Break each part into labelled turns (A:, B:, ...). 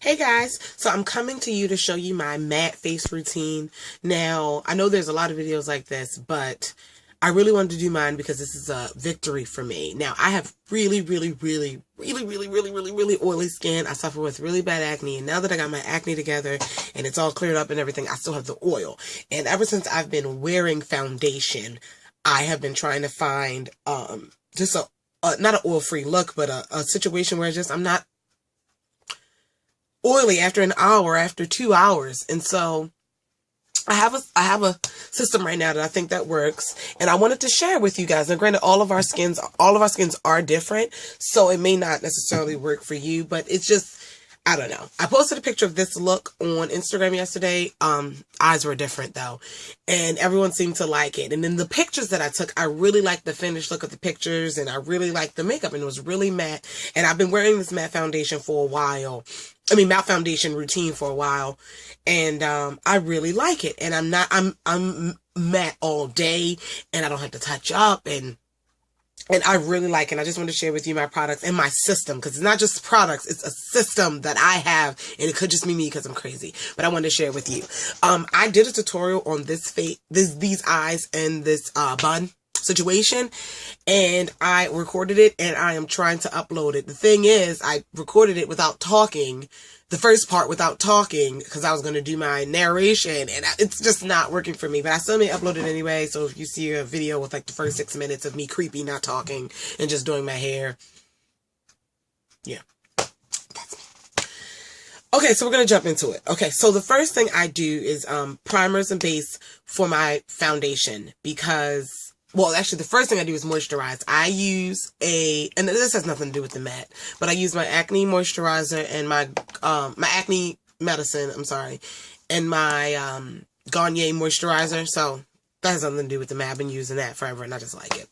A: Hey guys, so I'm coming to you to show you my matte face routine. Now, I know there's a lot of videos like this, but I really wanted to do mine because this is a victory for me. Now, I have really oily skin. I suffer with really bad acne, and now that I got my acne together and it's all cleared up and everything, I still have the oil. And ever since I've been wearing foundation, I have been trying to find just not an oil-free look, but a situation where I'm not oily after an hour, after 2 hours. And so I have a system right now that I think that works, and I wanted to share with you guys. Now, granted, all of our skins are different, so it may not necessarily work for you, but it's just, I don't know. I posted a picture of this look on Instagram yesterday. Eyes were different though, and everyone seemed to like it. And in the pictures that I took, I really liked the finished look of the pictures, and I really liked the makeup, and it was really matte. And I've been wearing this matte foundation for a while. Matte foundation routine for a while, and I really like it. And I'm matte all day, and I don't have to touch up, and I really like it. I just want to share with you my products and my system, because it's not just products, it's a system that I have, and it could just be me because I'm crazy, but I wanted to share it with you. I did a tutorial on this face, these eyes, and this bun situation, and I recorded it, and I am trying to upload it. The thing is, I recorded it without talking, the first part without talking, because I was going to do my narration, and it's just not working for me, but I still may upload it anyway. So if you see a video with like the first 6 minutes of me creepy, not talking, and just doing my hair, yeah, that's me. Okay, so we're going to jump into it. Okay, so the first thing I do is primers and base for my foundation, because, well, actually, the first thing I do is moisturize. I use and this has nothing to do with the matte, but I use my acne moisturizer and my acne medicine, and my Garnier moisturizer. So that has nothing to do with the matte. I've been using that forever, and I just like it.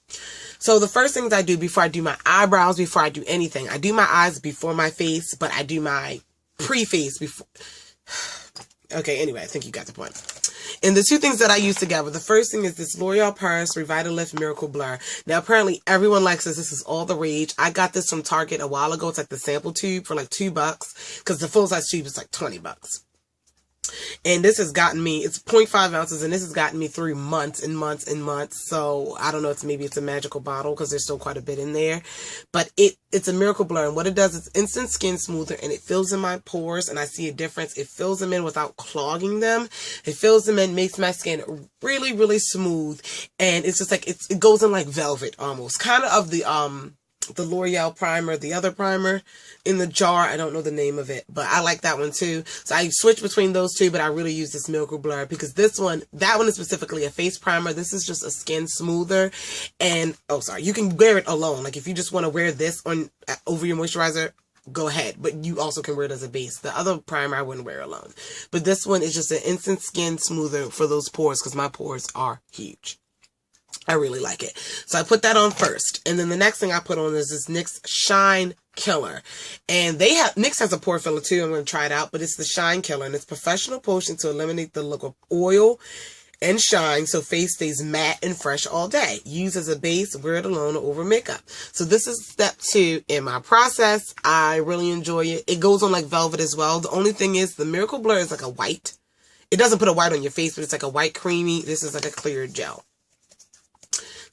A: So the first things I do before I do my eyebrows, before I do anything, I do my eyes before my face, but I do my pre-face before. Okay, anyway, I think you got the point. And the two things that I use together, the first thing is this L'Oreal Paris Revitalift Miracle Blur. Now, apparently everyone likes this. This is all the rage. I got this from Target a while ago. It's like the sample tube for like $2, because the full-size tube is like $20. And this has gotten me, it's 0.5 ounces, and this has gotten me through months and months and months. So I don't know, maybe it's a magical bottle, because there's still quite a bit in there. But it's a miracle blur, and what it does is instant skin smoother, and it fills in my pores, and I see a difference. It fills them in without clogging them. It fills them in, makes my skin really smooth, and it's just like, it goes in like velvet almost. Kind of the L'Oreal primer, the other primer in the jar. I don't know the name of it, but I like that one too. So I switch between those two, but I really use this Miracle Blur because that one is specifically a face primer. This is just a skin smoother. And, you can wear it alone. Like if you just want to wear this over your moisturizer, go ahead. But you also can wear it as a base. The other primer I wouldn't wear alone. But this one is just an instant skin smoother for those pores, because my pores are huge. I really like it. So I put that on first. And then the next thing I put on is this NYX Shine Killer. And NYX has a pore filler too. I'm going to try it out. But it's the Shine Killer. And it's professional potion to eliminate the look of oil and shine, so face stays matte and fresh all day. Use as a base, wear it alone or over makeup. So this is step 2 in my process. I really enjoy it. It goes on like velvet as well. The only thing is the Miracle Blur is like a white. It doesn't put a white on your face, but it's like a white creamy. This is like a clear gel.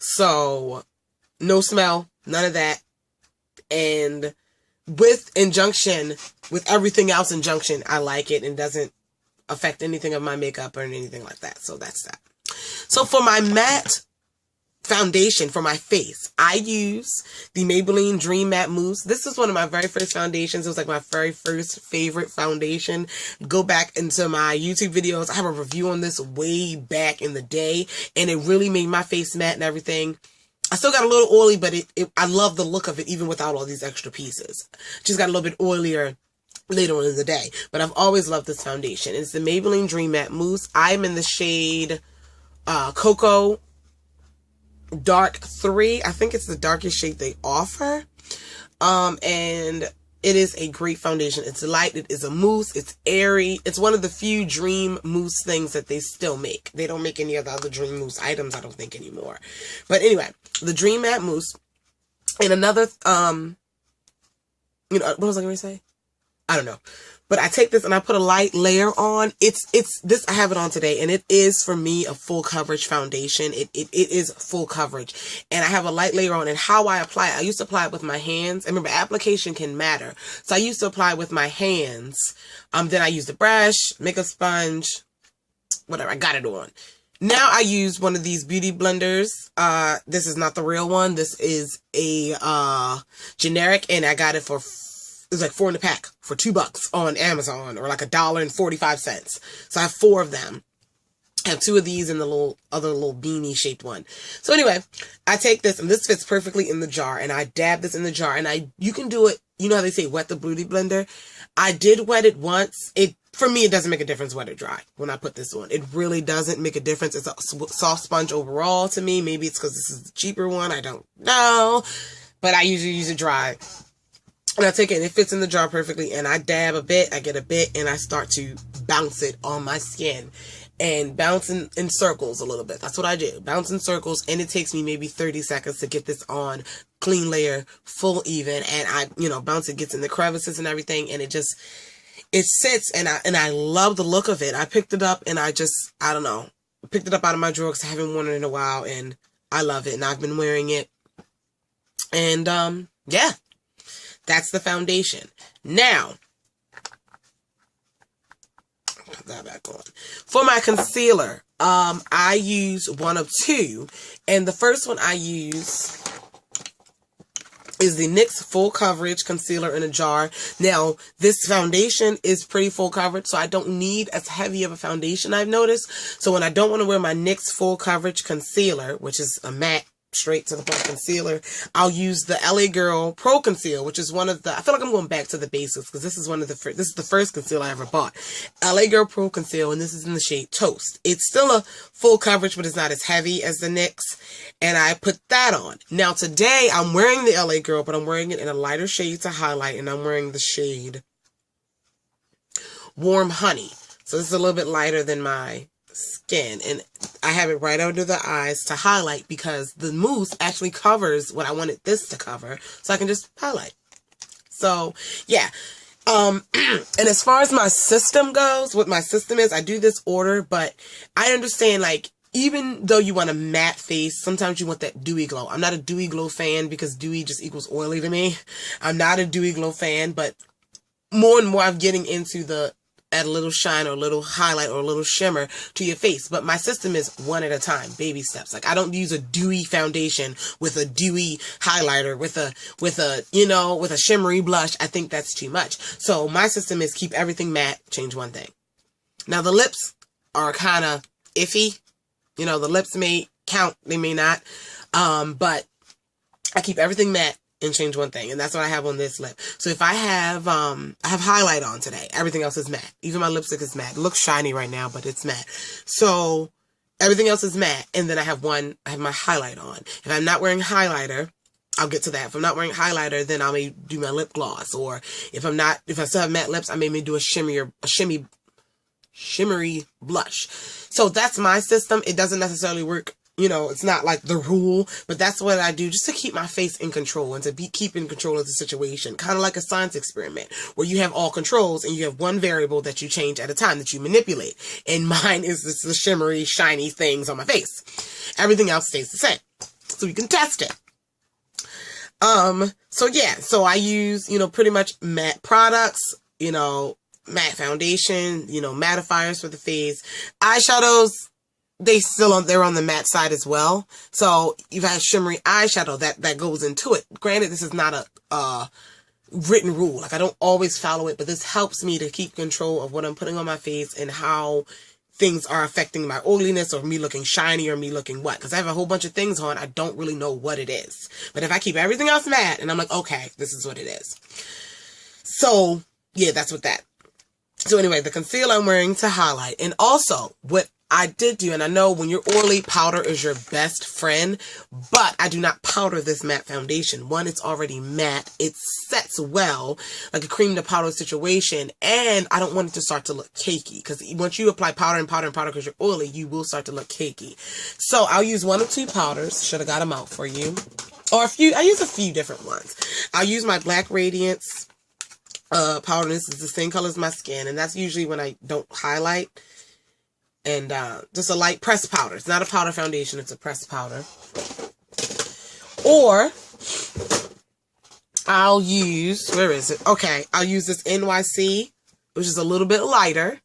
A: So, no smell, none of that. And with everything else in junction, I like it and doesn't affect anything of my makeup or anything like that. So that's that. So for my matte foundation for my face, I use the Maybelline Dream Matte Mousse. This is one of my very first foundations. It was like my very first favorite foundation. Go back into my YouTube videos. I have a review on this way back in the day, and it really made my face matte and everything. I still got a little oily, but I love the look of it even without all these extra pieces. Just got a little bit oilier later on in the day, but I've always loved this foundation. It's the Maybelline Dream Matte Mousse. I'm in the shade Cocoa Dark 3. I think it's the darkest shade they offer. And it is a great foundation. It's light. It is a mousse. It's airy. It's one of the few Dream Mousse things that they still make. They don't make any of the other Dream Mousse items, I don't think, anymore. But anyway, the Dream Matte Mousse. And another, what was I going to say? I don't know. But I take this and I put a light layer on. It's this, I have it on today, and it is for me a full coverage foundation. It is full coverage. And I have a light layer on, and how I apply it, I used to apply it with my hands. And remember, application can matter. So I used to apply it with my hands. Then I used a brush, makeup sponge, whatever. I got it on. Now I use one of these beauty blenders. This is not the real one. This is a generic, and I got it for, it was like 4 in a pack for $2 on Amazon, or like $1.45. So I have 4 of them. I have 2 of these and the little beanie shaped one. So anyway, I take this, and this fits perfectly in the jar, and I dab this in the jar, and you can do it. You know how they say wet the beauty blender? I did wet it once. For me, it doesn't make a difference wet or dry when I put this on. It really doesn't make a difference. It's a soft sponge overall to me. Maybe it's because this is the cheaper one. I don't know. But I usually use it dry. And I take it, and it fits in the jar perfectly. And I dab a bit, I get a bit, and I start to bounce it on my skin. And bounce in circles a little bit. That's what I do. Bounce in circles, and it takes me maybe 30 seconds to get this on. Clean layer, full even. And I, bounce it, gets in the crevices and everything. And it sits, and I love the look of it. I picked it up, and I don't know. Picked it up out of my drawer because I haven't worn it in a while, and I love it. And I've been wearing it. And, yeah. That's the foundation. Now, put that back on. For my concealer, I use one of 2. And the first one I use is the NYX Full Coverage Concealer in a Jar. Now, this foundation is pretty full coverage, so I don't need as heavy of a foundation, I've noticed. So when I don't want to wear my NYX Full Coverage Concealer, which is a matte, straight to the point concealer, I'll use the LA Girl Pro Conceal, which is one of the, I feel like I'm going back to the basics, because this is this is the first concealer I ever bought. LA Girl Pro Conceal, and this is in the shade Toast. It's still a full coverage, but it's not as heavy as the NYX, and I put that on. Now today, I'm wearing the LA Girl, but I'm wearing it in a lighter shade to highlight, and I'm wearing the shade Warm Honey. So this is a little bit lighter than my skin, and I have it right under the eyes to highlight, because the mousse actually covers what I wanted this to cover, so I can just highlight. So yeah, and as far as my system goes, what my system is, I do this order, but I understand, like, even though you want a matte face, sometimes you want that dewy glow. I'm not a dewy glow fan, because dewy just equals oily to me. I'm not a dewy glow fan, but more and more I'm getting into the add a little shine or a little highlight or a little shimmer to your face. But my system is one at a time, baby steps. Like, I don't use a dewy foundation with a dewy highlighter, with a shimmery blush. I think that's too much. So my system is keep everything matte, change one thing. Now the lips are kind of iffy. The lips may count, they may not. But I keep everything matte and change one thing, and that's what I have on this lip. So if I have highlight on today, everything else is matte. Even my lipstick is matte. It looks shiny right now, but it's matte. So everything else is matte, and then I have my highlight on. If I'm not wearing highlighter, I'll get to that. If I'm not wearing highlighter, then I may do my lip gloss, or if I still have matte lips, I may do a shimmery blush. So that's my system. It doesn't necessarily work. It's not like the rule, but that's what I do just to keep my face in control and to keep in control of the situation. Kind of like a science experiment where you have all controls and you have one variable that you change at a time, that you manipulate. And mine is the shimmery, shiny things on my face. Everything else stays the same. So you can test it. So yeah, so I use, pretty much matte products, matte foundation, mattifiers for the face. Eyeshadows, they're on the matte side as well. So you've had shimmery eyeshadow that goes into it. Granted, this is not a written rule. Like, I don't always follow it, but this helps me to keep control of what I'm putting on my face and how things are affecting my oiliness, or me looking shiny, or me looking what. Because I have a whole bunch of things on, I don't really know what it is. But if I keep everything else matte, and I'm like, okay, this is what it is. So yeah, that's what that. So anyway, the concealer I'm wearing to highlight. And also, what I did do, and I know when you're oily, powder is your best friend, but I do not powder this matte foundation. One, it's already matte. It sets well, like a cream to powder situation, and I don't want it to start to look cakey, because once you apply powder and powder and powder because you're oily, you will start to look cakey. So I'll use 1 or 2 powders. Should have got them out for you. Or I use a few different ones. I'll use my Black Radiance powder. This is the same color as my skin, and that's usually when I don't highlight. And just a light pressed powder. It's not a powder foundation, it's a pressed powder. Or I'll use, where is it? Okay, I'll use this NYC, which is a little bit lighter.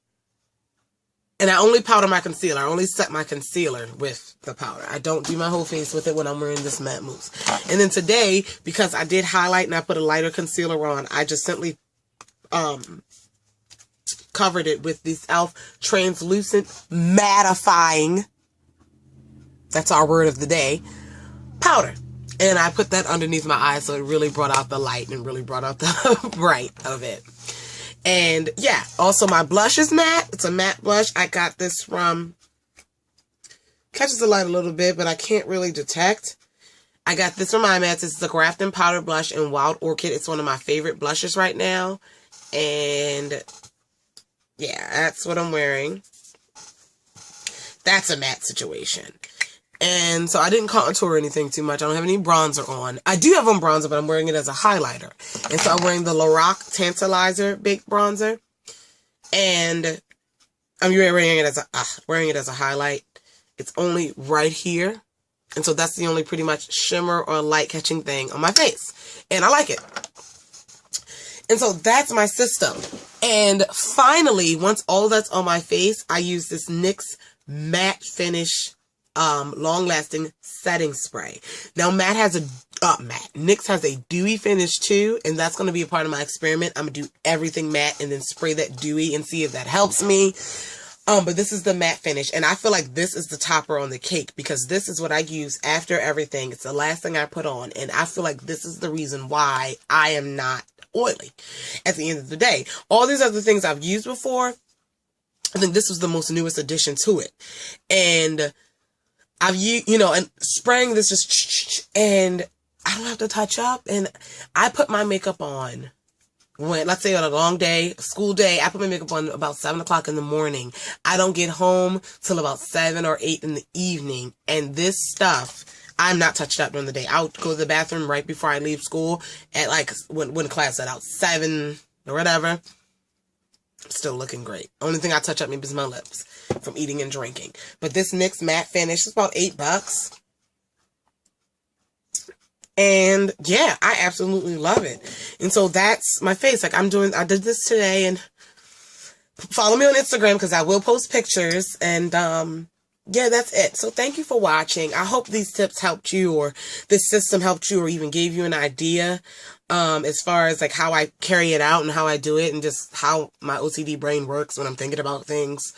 A: And I only powder my concealer. I only set my concealer with the powder. I don't do my whole face with it when I'm wearing this matte mousse. And then today, because I did highlight and I put a lighter concealer on, I just simply covered it with this e.l.f. translucent mattifying, that's our word of the day, powder. And I put that underneath my eyes so it really brought out the light and really brought out the bright of it. And yeah, also my blush is matte. It's a matte blush. I got this from, catches the light a little bit, but I can't really detect. I got this from IMATS. It's the Grafton Powder Blush in Wild Orchid. It's one of my favorite blushes right now. And yeah, that's what I'm wearing. That's a matte situation. And so I didn't contour or anything too much. I don't have any bronzer on. I do have on bronzer, but I'm wearing it as a highlighter. And so I'm wearing the Lorac Tantalizer Baked Bronzer. And I'm wearing it as a highlight. It's only right here. And so that's the only pretty much shimmer or light catching thing on my face. And I like it. And so that's my system. And finally, once all that's on my face, I use this NYX Matte Finish long-lasting setting spray. Now, NYX has a dewy finish too, and that's going to be a part of my experiment. I'm going to do everything matte and then spray that dewy and see if that helps me. But this is the matte finish, and I feel like this is the topper on the cake because this is what I use after everything. It's the last thing I put on, and I feel like this is the reason why I am not oily at the end of the day. All these other things I've used before, I think this was the most newest addition to it. And I've used, and spraying this just, and I don't have to touch up. And I put my makeup on when, let's say on a long day, school day, I put my makeup on about 7 o'clock in the morning. I don't get home till about 7 or 8 in the evening. And this stuff, I'm not touched up during the day. I'll go to the bathroom right before I leave school at like, when class let out, 7 or whatever. Still looking great. Only thing I touch up maybe is my lips from eating and drinking. But this NYX matte finish is about $8. And yeah, I absolutely love it. And so that's my face. Like I did this today, and follow me on Instagram because I will post pictures. And yeah, that's it. So thank you for watching. I hope these tips helped you, or this system helped you, or even gave you an idea as far as like how I carry it out and how I do it, and just how my OCD brain works when I'm thinking about things.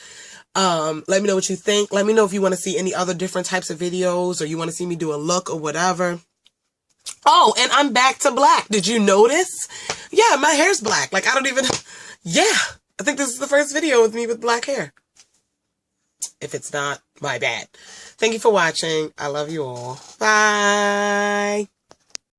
A: Let me know what you think. Let me know if you want to see any other different types of videos, or you want to see me do a look or whatever. Oh, and I'm back to black. Did you notice? Yeah, my hair's black. Like, I don't even... Yeah, I think this is the first video with me with black hair. If it's not, my bad. Thank you for watching. I love you all. Bye.